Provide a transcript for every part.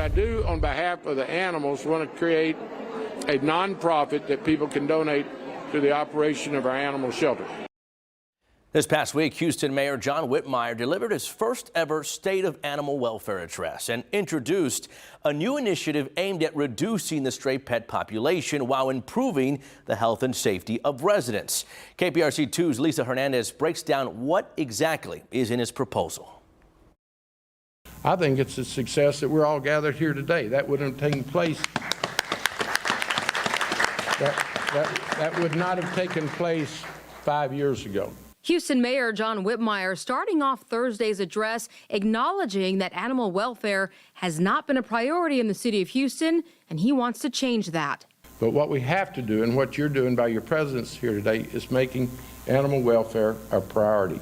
I do, on behalf of the animals, want to create a nonprofit that people can donate to the operation of our animal shelter. This past week, Houston Mayor John Whitmire delivered his first ever State of Animal Welfare address and introduced a new initiative aimed at reducing the stray pet population while improving the health and safety of residents. KPRC 2's Lisa Hernandez breaks down what exactly is in his proposal. I think it's a success that we're all gathered here today. That wouldn't have taken place. That would not have taken place 5 years ago. Houston Mayor John Whitmire starting off Thursday's address acknowledging that animal welfare has not been a priority in the city of Houston, and he wants to change that. But what we have to do, and what you're doing by your presence here today, is making animal welfare a priority.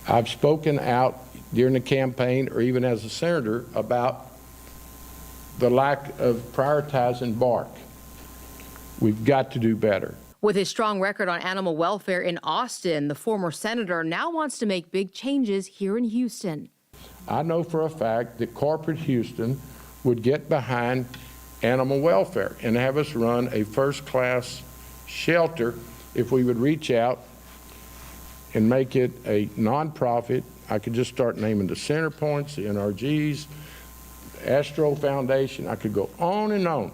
I've spoken out during the campaign, or even as a senator, about the lack of prioritizing bark. We've got to do better. With his strong record on animal welfare in Austin, the former senator now wants to make big changes here in Houston. I know for a fact that corporate Houston would get behind animal welfare and have us run a first-class shelter if we would reach out and make it a nonprofit. I could just start naming the Center Points, the NRGs, Astro Foundation. I could go on and on.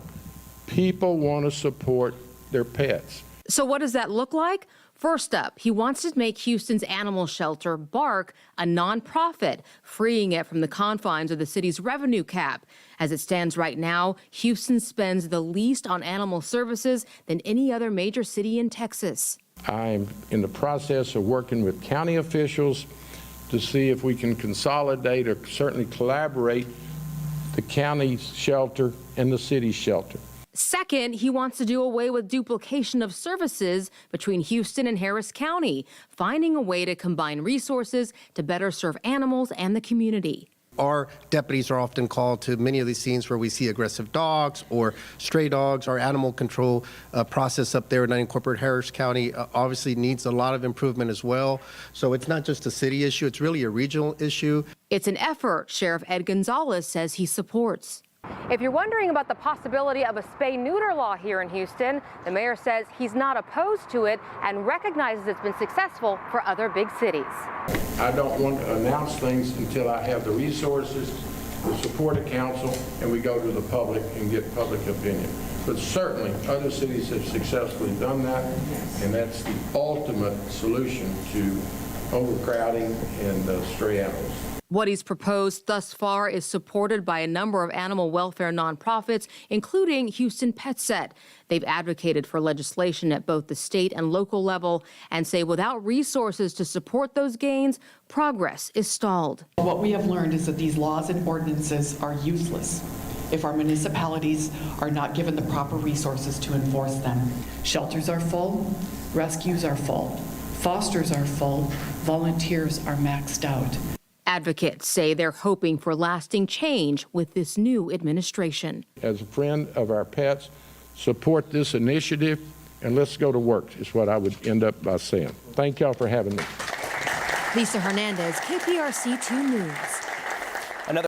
People want to support their pets. So what does that look like? First up, he wants to make Houston's animal shelter, Bark, a nonprofit, freeing it from the confines of the city's revenue cap. As it stands right now, Houston spends the least on animal services than any other major city in Texas. I'm in the process of working with county officials to see if we can consolidate or certainly collaborate the county's shelter and the city's shelter. Second, he wants to do away with duplication of services between Houston and Harris County, finding a way to combine resources to better serve animals and the community. Our deputies are often called to many of these scenes where we see aggressive dogs or stray dogs. Our animal control process up there in unincorporated Harris County obviously needs a lot of improvement as well. So it's not just a city issue, it's really a regional issue. It's an effort Sheriff Ed Gonzalez says he supports. If you're wondering about the possibility of a spay-neuter law here in Houston, the mayor says he's not opposed to it and recognizes it's been successful for other big cities. I don't want to announce things until I have the resources, the support of council, and we go to the public and get public opinion. But certainly other cities have successfully done that, and that's the ultimate solution to overcrowding and stray animals. What he's proposed thus far is supported by a number of animal welfare nonprofits, including Houston Pet Set. They've advocated for legislation at both the state and local level and say without resources to support those gains, progress is stalled. What we have learned is that these laws and ordinances are useless if our municipalities are not given the proper resources to enforce them. Shelters are full, rescues are full, fosters are full, volunteers are maxed out. Advocates say they're hoping for lasting change with this new administration. As a friend of our pets, support this initiative, and let's go to work, is what I would end up by saying. Thank y'all for having me. Lisa Hernandez, KPRC 2 News.